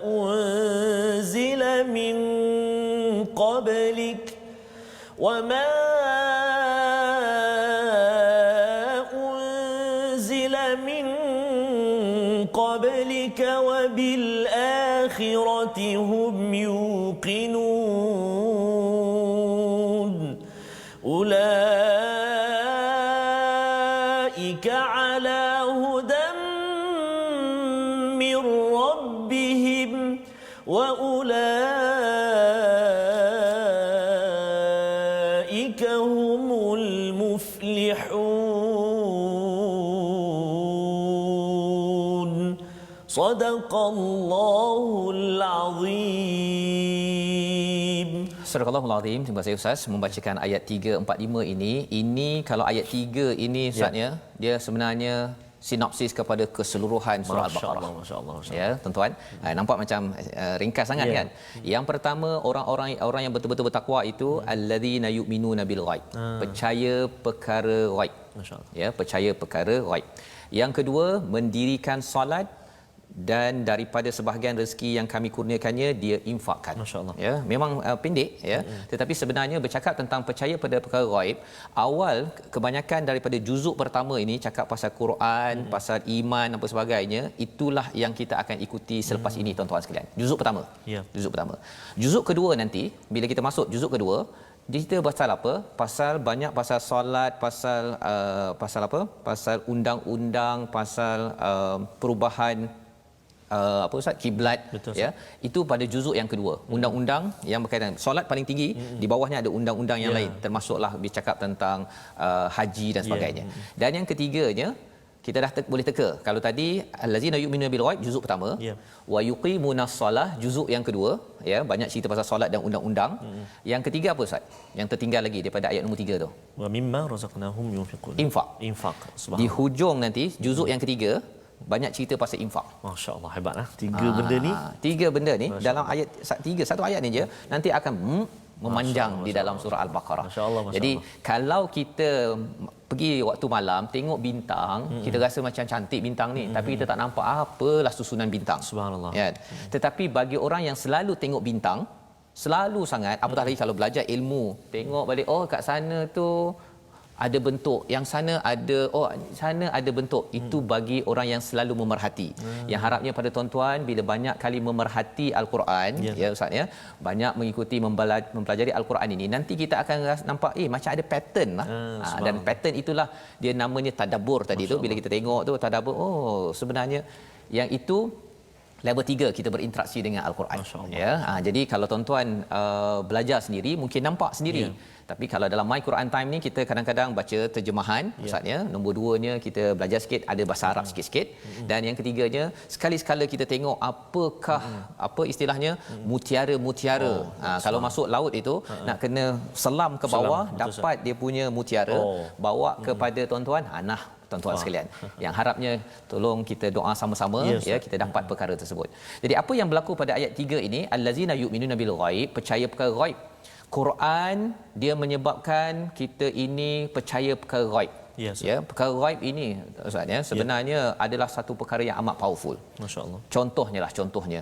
أنزل من قبلك وما أنزل من قبلك وبالآخرة هم يوقنون أولئك على هدى من ربهم وأولئك هم المفلحون صدق الله العظيم. Surah Al-Azim. Terima kasih Ustaz membacakan ayat 3, 4, 5 ini. Ini kalau ayat 3 ini Ustaznya, dia sebenarnya sinopsis kepada keseluruhan surah Al-Baqarah. Masya-Allah. Ya, tuan-tuan. Nampak macam ringkas sangat kan? Yang pertama, orang yang betul-betul bertakwa itu allazina yu'minuna bil ghaib. Percaya perkara ghaib. Masya-Allah. Ya, percaya perkara ghaib. Yang kedua, mendirikan solat dan daripada sebahagian rezeki yang kami kurniakannya dia infakkan. Masya-Allah. Ya, memang pendek ya, tetapi sebenarnya bercakap tentang percaya pada perkara ghaib, awal kebanyakan daripada juzuk pertama ini cakap pasal Quran, pasal iman apa sebagainya, itulah yang kita akan ikuti selepas ini tuan-tuan sekalian. Juzuk pertama. Ya. Juzuk pertama. Juzuk kedua nanti bila kita masuk juzuk kedua, kita pasal apa? Pasal banyak pasal solat, pasal apa? Pasal undang-undang, pasal perubahan apa Ustaz, kiblat. Betul, ya, itu pada juzuk yang kedua, undang-undang yang berkaitan solat paling tinggi, di bawahnya ada undang-undang yang lain, termasuklah bercakap tentang haji dan sebagainya. Dan yang ketiganya kita dah boleh teka. Kalau tadi allazina yu'minuna bil ghaib juzuk pertama, wa yuqimunas solah juzuk yang kedua, ya, banyak cerita pasal solat dan undang-undang. Yang ketiga apa Ustaz? Yang tertinggal lagi daripada ayat nombor 3 tu. Wa mimma razaqnahum yunfiqun. Infak. Subhanallah. Di hujung nanti juzuk yang ketiga banyak cerita pasal infak. Masya-Allah, hebatlah. Benda ni. Tiga benda ni dalam ayat satu ayat ni je nanti akan memanjang di dalam surah Al-Baqarah. Masya-Allah. Jadi kalau kita pergi waktu malam tengok bintang, kita rasa macam cantik bintang ni, tapi kita tak nampak apalah susunan bintang. Subhanallah. Ya. Tetapi bagi orang yang selalu tengok bintang, selalu sangat, apatah lagi kalau belajar ilmu, tengok balik, oh kat sana tu ada bentuk, yang sana ada bentuk. Itu bagi orang yang selalu memerhati. Yang harapnya pada tuan-tuan bila banyak kali memerhati Al-Quran, ya Ustaz ya, banyak mengikuti mempelajari Al-Quan ini, nanti kita akan nampak macam ada pattern lah. Dan pattern itulah dia namanya tadabbur tadi tu. Bila kita tengok tu tadabbur, sebenarnya yang itu level 3 kita berinteraksi dengan Al-Quran. Ya. Jadi kalau tuan-tuan belajar sendiri mungkin nampak sendiri. Tapi kalau dalam My Quran Time ni kita kadang-kadang baca terjemahan, maksudnya nombor 2-nya kita belajar sikit, ada bahasa Arab sikit-sikit, dan yang ketiganya sekali-sekala kita tengok apakah apa istilahnya mutiara-mutiara. Kalau masuk laut itu nak kena selam ke bawah, dapat dia punya mutiara, bawa kepada tuan-tuan, tuan-tuan sekalian. Yang harapnya tolong kita doa sama-sama, ya, kita dapat perkara tersebut. Jadi apa yang berlaku pada ayat 3 ini, allazina yu'minuna bil ghaib, percaya perkara ghaib. Quran dia menyebabkan kita ini percaya perkara ghaib. Ya, perkara ghaib ini Ustaz ya, sebenarnya adalah satu perkara yang amat powerful. Masya-Allah. Contohnya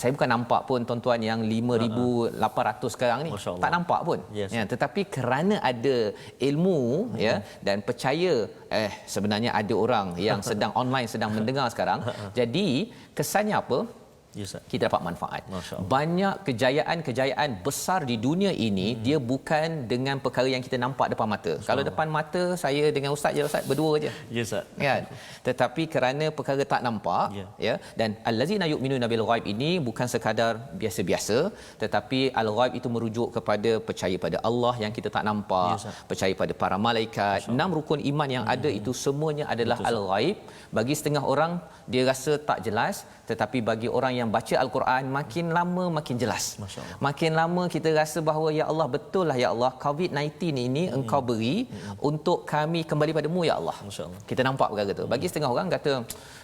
saya bukan nampak pun tuan-tuan yang 5,800 sekarang ni, tak nampak pun. Ya, tetapi kerana ada ilmu ya dan percaya sebenarnya ada orang yang sedang online sedang mendengar sekarang. Jadi kesannya apa? Kita dapat manfaat. Banyak kejayaan besar di dunia ini dia bukan dengan perkara yang kita nampak depan mata. Kalau depan mata saya dengan ustaz je, ustaz berdua je. Ya ustaz. Kan? Tetapi kerana perkara tak nampak, ya, dan allazina yu'minuna bil ghaib ini bukan sekadar biasa-biasa, tetapi al-ghaib itu merujuk kepada percaya pada Allah yang kita tak nampak, percaya pada para malaikat. 6 rukun iman yang ada itu semuanya adalah al-ghaib. Bagi setengah orang dia rasa tak jelas, tetapi bagi orang yang baca Al-Quran makin lama makin jelas. Masya-Allah. Makin lama kita rasa bahawa ya Allah, betul lah ya Allah, COVID-19 ini engkau beri untuk kami kembali padamu ya Allah. Masya-Allah. Kita nampak perkara tu. Bagi setengah orang kata,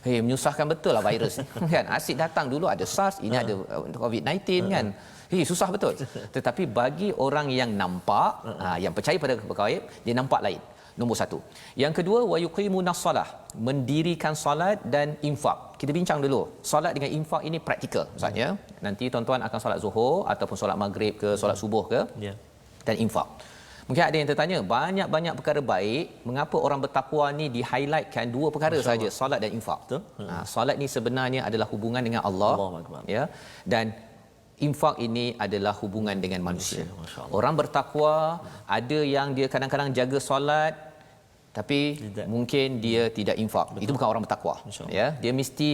"Hei, menyusahkan betul lah virus ni." Kan asyik datang dulu ada SARS, ini ada COVID-19 kan. Hei, susah betul. Tetapi bagi orang yang nampak, yang percaya pada gaib, dia nampak lain. Nombor satu. Yang kedua, wa yuqimunas salah, mendirikan solat dan infak. Kita bincang dulu. Solat dengan infak ini praktikal Ustaz ya. Nanti tuan-tuan akan solat Zuhur ataupun solat Maghrib ke, solat Subuh ke, dan infak. Mungkin ada yang tertanya, banyak-banyak perkara baik, mengapa orang bertakwa ni di-highlightkan dua perkara saja, solat dan infak? Betul. Solat ni sebenarnya adalah hubungan dengan Allah, ya. Dan infak ini adalah hubungan dengan manusia. Orang bertakwa, ada yang dia kadang-kadang jaga solat tapi mungkin dia tidak infak. Betul. Itu bukan orang bertakwa. Ya, dia mesti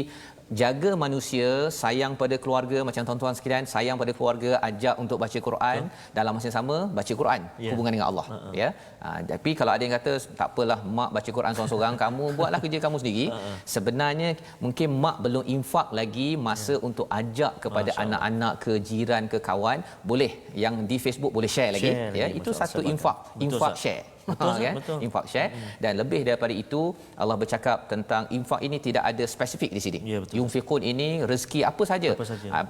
jaga manusia, sayang pada keluarga macam tuan-tuan sekalian, sayang pada keluarga, ajak untuk baca Quran, dalam masa yang sama baca Quran, hubungan dengan Allah, ya. Tapi kalau ada yang kata tak apalah mak baca Quran seorang-seorang, kamu buatlah kerja kamu sendiri. Sebenarnya mungkin mak belum infak lagi masa untuk ajak kepada anak-anak, ke jiran, ke kawan, boleh yang di Facebook boleh share lagi, ya. Itu satu infak, infak share. Betul, kan? Betul. Infak share. Dan lebih daripada itu, Allah bercakap tentang infak ini tidak ada spesifik di sini. Ya, yunfiqun ini rezeki apa saja.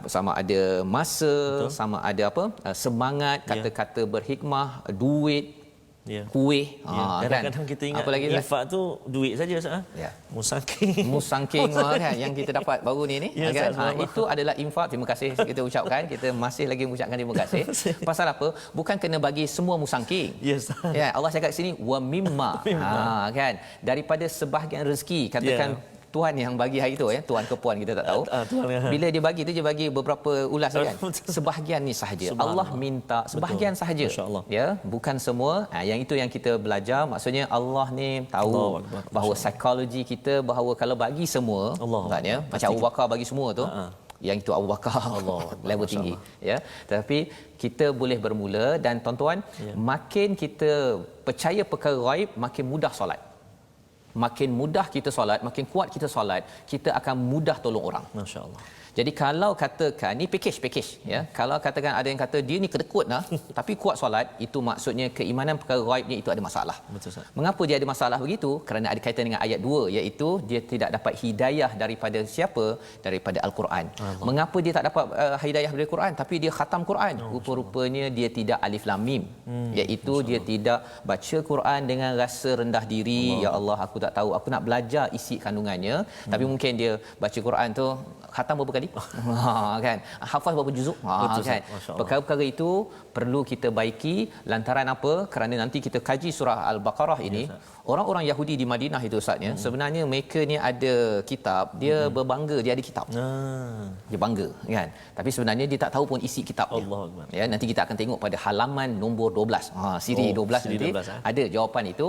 Sama ada masa, sama ada apa? Semangat, kata-kata berhikmah, duit, kuih. Kadang-kadang kita ingat infak tu duit saja Ustaz. Musangking kan yang kita dapat baru ni kan. Itu adalah infak. Terima kasih kita ucapkan. Kita masih lagi mengucapkan terima kasih. Pasal apa? Bukan kena bagi semua musangking. Ya, Allah cakap kat sini wa mimma. Kan, daripada sebahagian rezeki, katakan Tuhan yang bagi hari tu, ya, tuan ke puan kita tak tahu. Bila dia bagi tu, dia bagi beberapa ulas kan. Sebahagian ni sahaja. Allah minta sebahagian sahaja. Ya, bukan semua. Yang itu yang kita belajar. Maksudnya Allah ni tahu bahawa psikologi kita, bahawa kalau bagi semua, kan, ya, macam Abu Bakar bagi semua tu, yang itu Abu Bakar level tinggi, ya. Tetapi kita boleh bermula, dan tuan-tuan, makin kita percaya perkara ghaib, makin mudah solat. Makin mudah kita solat, makin kuat kita solat, kita akan mudah tolong orang. Masya-Allah. Jadi kalau katakan ni package ya. Kalau katakan ada yang kata dia ni kedekut lah tapi kuat solat, itu maksudnya keimanan perkara ghaib ni itu ada masalah. Betul Ustaz. Mengapa dia ada masalah begitu? Kerana ada kaitan dengan ayat 2, iaitu dia tidak dapat hidayah daripada siapa? Daripada Al-Quran. Mengapa dia tak dapat hidayah daripada Quran tapi dia khatam Quran? Rupa-rupanya dia tidak alif lam mim. Iaitu dia tidak baca Quran dengan rasa rendah diri, ya Allah aku tak tahu, aku nak belajar isi kandungannya, tapi mungkin dia baca Quran tu khatam berapa kali? Kan, hafaz berapa juzuk, kan. Perkara-perkara itu perlu kita baiki. Lantaran apa? Kerana nanti kita kaji surah Al-Baqarah ini, orang-orang Yahudi di Madinah itu Ustaz, sebenarnya mereka ni ada kitab, dia berbangga dia ada kitab. Dia bangga, kan. Tapi sebenarnya dia tak tahu pun isi kitab dia. Ya, nanti kita akan tengok pada halaman nombor 12. Siri 12 nanti 12, ada jawapan itu,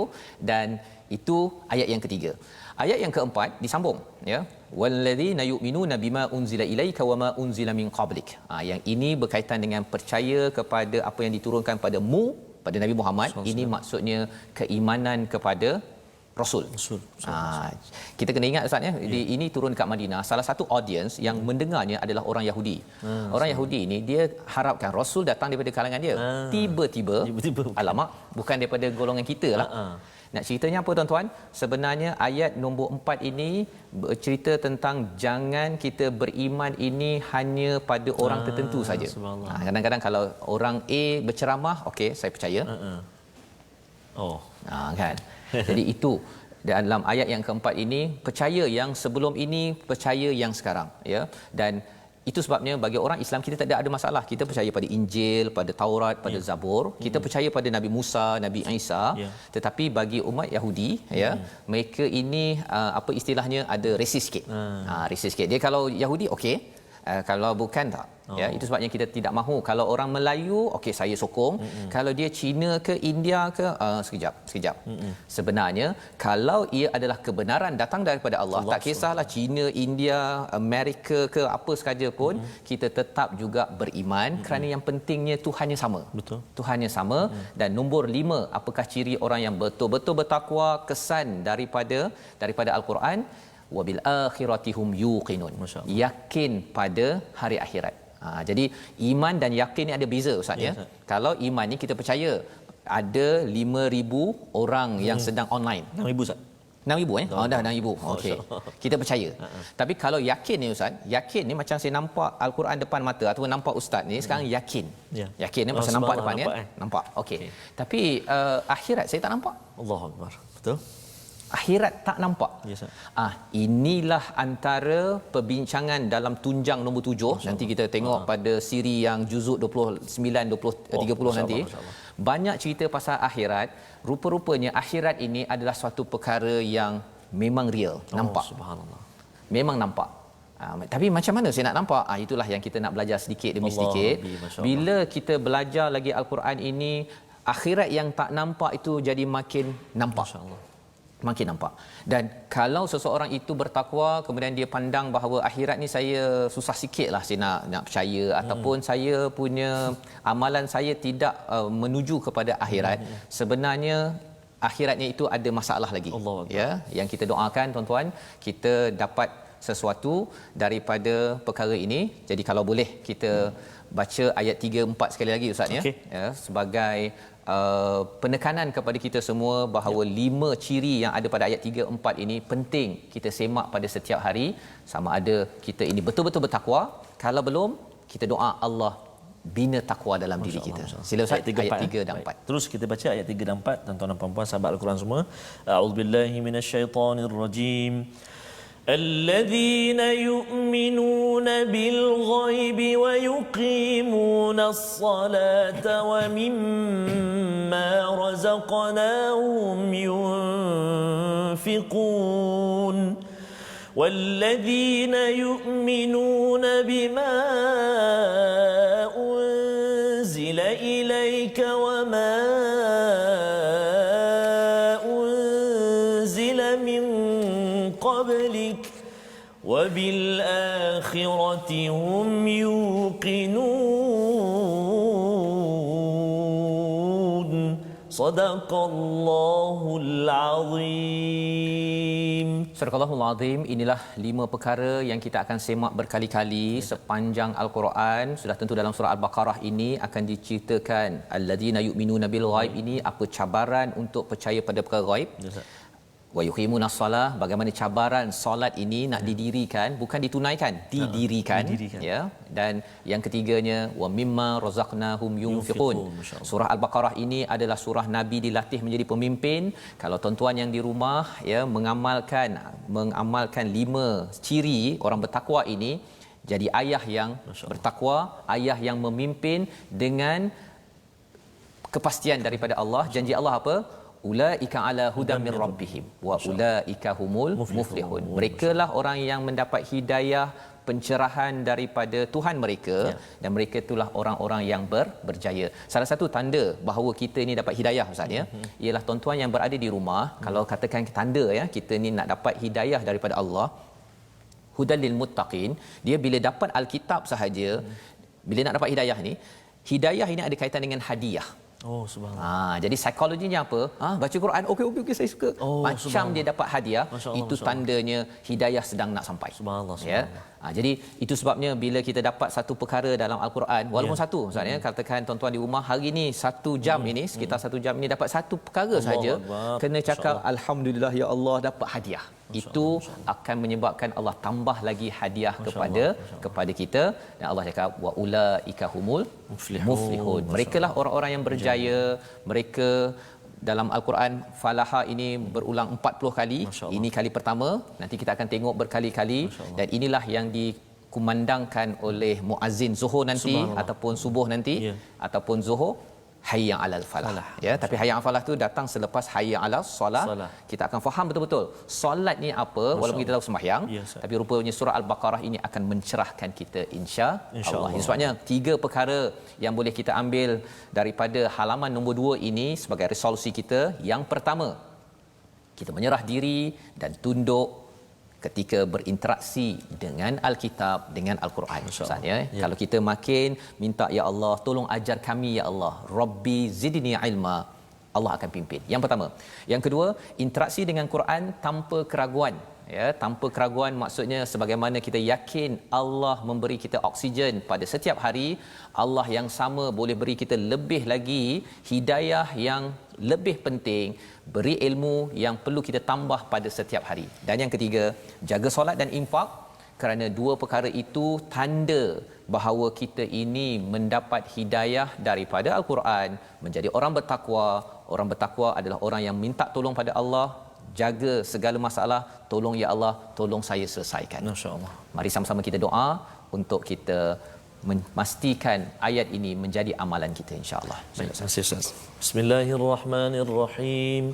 dan itu ayat yang ketiga. Ayat yang keempat disambung, ya. Walladzina yu'minuna bima unzila ilaika wama unzila min qablik. Yang ini berkaitan dengan percaya kepada apa yang diturunkan padamu, pada Nabi Muhammad. Ini maksudnya keimanan kepada Rasul. Kita kena ingat Ustaz, ya, ini turun dekat Madinah. Salah satu audience yang mendengarnya adalah orang Yahudi. Orang Yahudi ini dia harapkan Rasul datang daripada kalangan dia. Tiba-tiba alamak, bukan daripada golongan kita lah. Nak ceritanya apa tuan-tuan? Sebenarnya ayat nombor 4 ini bercerita tentang jangan kita beriman ini hanya pada orang tertentu saja. Kadang-kadang kalau orang A berceramah, okey, saya percaya. Kan. Jadi itu dalam ayat yang keempat ini, percaya yang sebelum ini, percaya yang sekarang, ya. Dan itu sebabnya bagi orang Islam kita tak ada masalah. Kita percaya pada Injil, pada Taurat, pada Zabur. Kita percaya pada Nabi Musa, Nabi Isa. Tetapi bagi umat Yahudi, ya, mereka ini apa istilahnya, ada resist sikit. Resist sikit. Dia kalau Yahudi okey, kalau bukan tak. Ya, itu sebabnya kita tidak mahu. Kalau orang Melayu, okey, saya sokong. Kalau dia Cina ke India ke, sekejap. Sebenarnya kalau ia adalah kebenaran datang daripada Allah, tak kisahlah Cina, India, Amerika ke apa sahaja pun, kita tetap juga beriman, kerana yang pentingnya Tuhannya sama. Betul. Tuhannya sama. Dan nombor 5, apakah ciri orang yang betul-betul bertakwa? Kesan daripada Al-Quran, wabil akhirati hum yuqinun. Yakin pada hari akhirat. Jadi iman dan yakin ni ada beza Ustaz ya. Kalau iman ni kita percaya ada 5,000 orang yang sedang online. 6,000 Ustaz. 6,000 dah 6,000. Okey. Kita percaya. Tapi kalau yakin ni Ustaz, yakin ni macam saya nampak Al-Quran depan mata ataupun nampak ustaz ni sekarang yakin. Yakin ni pasal nampak depan kan? Nampak. Okey. Tapi akhirat saya tak nampak. Allahu Akbar. Betul? Akhirat tak nampak. Yes, inilah antara perbincangan dalam tunjang nombor 7. Nanti kita tengok pada siri yang juzuk 29, 20, 30 nanti. Banyak cerita pasal akhirat. Rupa-rupanya akhirat ini adalah suatu perkara yang memang real, nampak. Subhanallah. Memang nampak. Tapi macam mana saya nak nampak? Itulah yang kita nak belajar sedikit demi sedikit. Bila kita belajar lagi Al-Quran ini, akhirat yang tak nampak itu jadi makin nampak. Makin nampak. Dan kalau seseorang itu bertakwa, kemudian dia pandang bahawa akhirat ni saya susah sikitlah saya nak percaya, ataupun saya punya amalan saya tidak menuju kepada akhirat, sebenarnya akhiratnya itu ada masalah lagi. Ya, yang kita doakan tuan-tuan, kita dapat sesuatu daripada perkara ini. Jadi kalau boleh kita baca ayat 3 4 sekali lagi Ustaz ya, sebagai penekanan kepada kita semua bahawa 5 ciri yang ada pada ayat 3 4 ini penting kita semak pada setiap hari, sama ada kita ini betul-betul bertakwa. Kalau belum, kita doa Allah bina takwa dalam diri kita. Sila Ustaz, ayat 3 dan 4. Terus kita baca ayat 3 dan 4, tuan-tuan dan puan-puan sahabat Al-Quran semua. A'udzubillahi minasyaitonirrajim. الذين يؤمنون بالغيب ويقيمون الصلاة ومما رزقناهم ينفقون والذين يؤمنون بما أنزل إليك وما أنزل من قبلك وبالآخرة هم يوقنون صدق الله العظيم. Sadaqallahul Azim. Inilah 5 perkara yang kita akan semak berkali-kali sepanjang Al-Quran. Sudah tentu dalam surah Al-Baqarah ini akan diceritakan alladzina yu'minuna bil ghaib, ini apa cabaran untuk percaya pada perkara ghaib. Wa yuqimunas salah, bagaimana cabaran solat ini nak didirikan, bukan ditunaikan, didirikan. Ya. Dan yang ketiganya wa mimma razaqnahum yunfiqun. Surah Al-Baqarah ini adalah surah Nabi dilatih menjadi pemimpin. Kalau tuan-tuan yang di rumah ya mengamalkan 5 ciri orang bertakwa ini, jadi ayah yang bertakwa, ayah yang memimpin dengan kepastian daripada Allah. Janji Allah apa? Ulaika ala hudam min rabbihim wa ulaika humul muflihun. Merekalah orang yang mendapat hidayah, pencerahan daripada Tuhan mereka, dan mereka itulah orang-orang yang berjaya. Salah satu tanda bahawa kita ni dapat hidayah Ustaz ya, ialah tuan-tuan yang berada di rumah, kalau katakan tanda ya kita ni nak dapat hidayah daripada Allah, hudal lil muttaqin, dia bila dapat Alkitab sahaja, bila nak dapat hidayah ni, hidayah ini ada kaitan dengan hadiah. Oh subhanallah. Jadi psikologinya apa? Baca Quran, okey saya suka. Macam dia dapat hadiah, itu tandanya hidayah sedang nak sampai. Subhanallah. Ya. Jadi itu sebabnya bila kita dapat satu perkara dalam Al-Quran, walaupun satu Ustaz ya, katakan tuan-tuan di rumah hari ini 1 jam ini, sekitar 1 jam ini dapat satu perkara saja, kena cakap alhamdulillah ya Allah dapat hadiah. Itu akan menyebabkan Allah tambah lagi hadiah kepada kita, dan Allah cakap wa ulaika humul muflihun. Merekalah orang-orang yang berjaya. Mereka dalam Al-Quran falaha ini berulang 40 kali. Ini kali pertama, nanti kita akan tengok berkali-kali, dan inilah yang dikumandangkan oleh muazzin zuhur nanti ataupun subuh nanti ataupun zuhur, hayya 'alal falah. Ya, tapi hayya 'alal falah tu datang selepas hayya 'alas solah. Kita akan faham betul-betul solat ni apa, walaupun kita tahu sembahyang, tapi rupanya surah Al-Baqarah ini akan mencerahkan kita insya-Allah. Sebabnya 3 perkara yang boleh kita ambil daripada halaman nombor 2 ini sebagai resolusi kita. Yang pertama, kita menyerah diri dan tunduk ketika berinteraksi dengan Alkitab, dengan Al-Quran. Misalnya, kalau kita makin minta ya Allah tolong ajar kami ya Allah, Rabbi zidni ilma, Allah akan pimpin. Yang pertama. Yang kedua, interaksi dengan Quran tanpa keraguan. ya, tanpa keraguan, maksudnya sebagaimana kita yakin Allah memberi kita oksigen pada setiap hari, Allah yang sama boleh beri kita lebih lagi hidayah yang lebih penting, beri ilmu yang perlu kita tambah pada setiap hari. Dan yang ketiga, jaga solat dan infak, kerana dua perkara itu tanda bahawa kita ini mendapat hidayah daripada Al-Quran, menjadi orang bertakwa. Orang bertakwa adalah orang yang minta tolong pada Allah, jaga segala masalah, tolong ya Allah, tolong saya selesaikan. Masya-Allah. Mari sama-sama kita doa untuk kita memastikan ayat ini menjadi amalan kita, insya-Allah. Bismillahirrahmanirrahim.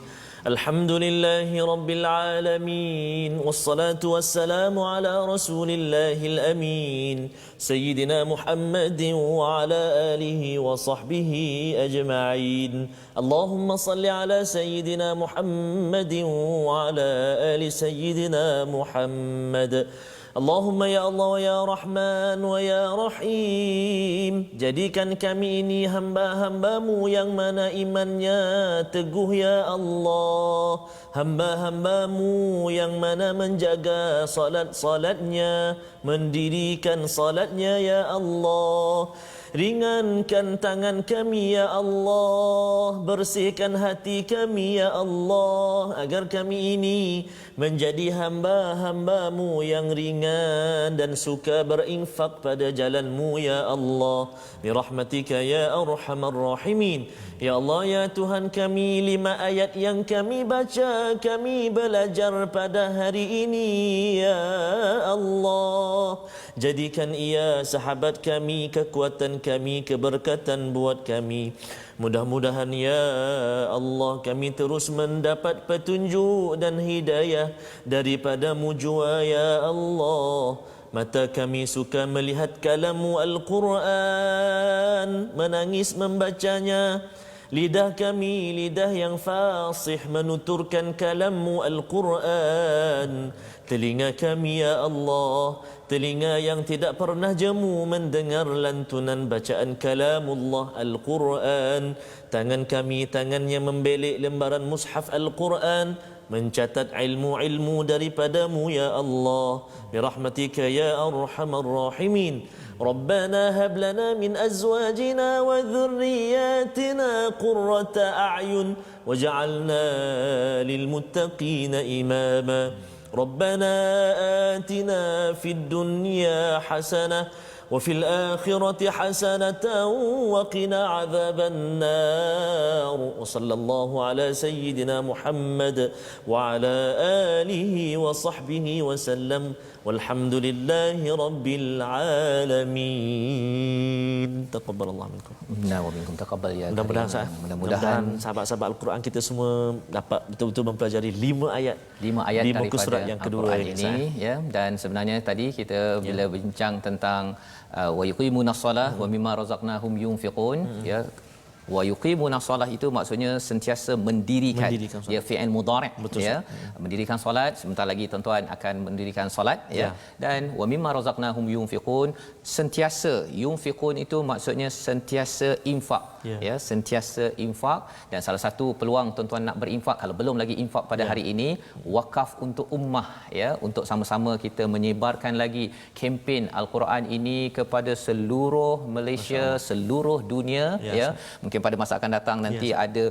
Alhamdulillahi rabbil alamin, wassalatu wassalamu ala rasulillahil amin, sayyidina Muhammadin wa ala alihi wa sahbihi ajma'in. Allahumma salli ala sayyidina Muhammadin wa ala ali sayyidina Muhammad. Allahumma ya Allah ya Rahman wa ya Rahim, jadikan kami ini hamba-hambamu yang mana imannya teguh ya Allah, hamba-hambamu yang mana menjaga salat-salatnya, mendirikan salatnya ya Allah. Ringankan tangan kami ya Allah, bersihkan hati kami ya Allah, agar kami ini menjadi hamba-hambamu yang ringan dan suka berinfak pada jalanmu ya Allah. Birahmatika ya arhamar rahimin. Ya Allah ya Tuhan kami, 5 ayat yang kami baca, kami belajar pada hari ini ya Allah. Jadikan ia sahabat kami, kekuatan kami, keberkatan buat kami. Mudah-mudahan ya Allah kami terus mendapat petunjuk dan hidayah daripadamu jua ya Allah. Mata kami suka melihat kalamu Al-Quran, menangis membacanya. Lidah kami lidah yang fasih menuturkan kalamu Al-Quran. Telinga kami ya Allah, telinga yang tidak pernah jemu mendengar lantunan bacaan kalamullah Al-Quran. Tangan kami tangannya membelik lembaran mushaf Al-Quran, mencatat ilmu-ilmu daripadamu ya Allah. Birahmatika ya arhamar rahimin. Rabbana hab lana min azwajina wa dhurriyyatina qurrata a'yun waj'alna lil muttaqina imama. ربنا آتنا في الدنيا حسنة وفي الآخرة حسنة وقنا عذاب النار. وصلى الله على سيدنا محمد وعلى آله وصحبه وسلم والحمد لله رب العالمين. تقبل الله منكم. Wa minkum taqabbal ya. Mudah-mudahan sahabat-sahabat Al-Quran kita semua dapat betul-betul mempelajari 5 ayat daripada surat yang kedua ini ya. Dan sebenarnya tadi kita bila bincang tentang wa yuqimunas solah wa mimma razaqnahum yunfiqun, ya, wa yuqimunas solah itu maksudnya sentiasa mendirikan ya, fi'il mudhari' ya, mendirikan solat. Sebentar lagi tuan-tuan akan mendirikan solat ya. Dan wa mimma razaqnahum yunfiqun, sentiasa yunfiqun itu maksudnya sentiasa infak ya, sentiasa infak. Dan salah satu peluang tuan-tuan nak berinfak, kalau belum lagi infak pada hari ini, wakaf untuk ummah ya, untuk sama-sama kita menyebarkan lagi kempen Al-Quran ini kepada seluruh Malaysia, seluruh dunia ya. Mungkin pada masa akan datang nanti ada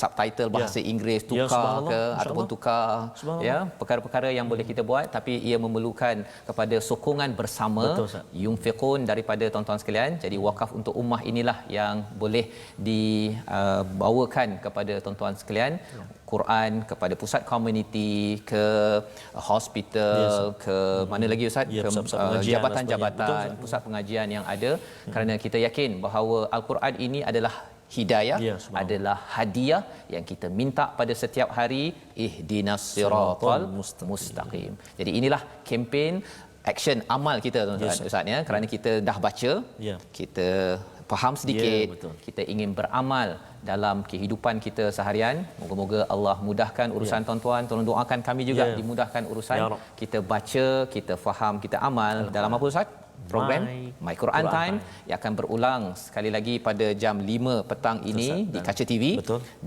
subtitle bahasa Inggeris tukar ke ataupun tukar ya, perkara-perkara yang boleh kita buat, tapi ia memerlukan kepada sokongan bersama yunfiqun daripada tuan-tuan sekalian. Jadi wakaf untuk ummah inilah yang boleh dibawakan kepada tuan-tuan sekalian. Quran kepada pusat komuniti, ke hospital, ke mana lagi Ustaz, ke jabatan-jabatan, pusat pengajian yang ada. Kerana kita yakin bahawa Al-Quran ini adalah hidayah, adalah hadiah yang kita minta pada setiap hari. Ihdinas siratal mustaqim. Jadi inilah kempen action amal kita Ustaz ya. Kerana kita dah baca, kita faham sedikit, kita ingin beramal dalam kehidupan kita seharian. Moga-moga Allah mudahkan urusan tuan-tuan. Tolong doakan kami juga dimudahkan urusan. Kita baca, kita faham, kita amal dalam apa Ustaz? Program My Quran Time yang akan berulang sekali lagi pada jam 5 petang ini di Kaca TV.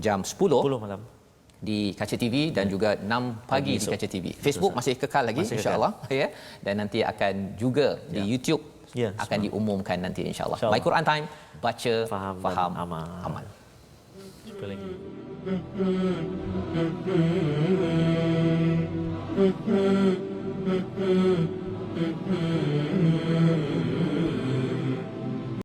Jam 10 malam di Kaca TV dan juga 6 pagi di Kaca TV. Facebook masih kekal lagi insya-Allah ya, dan nanti akan juga di YouTube akan diumumkan nanti insya-Allah. My Quran Time, baca, faham, amal. Jumpa lagi.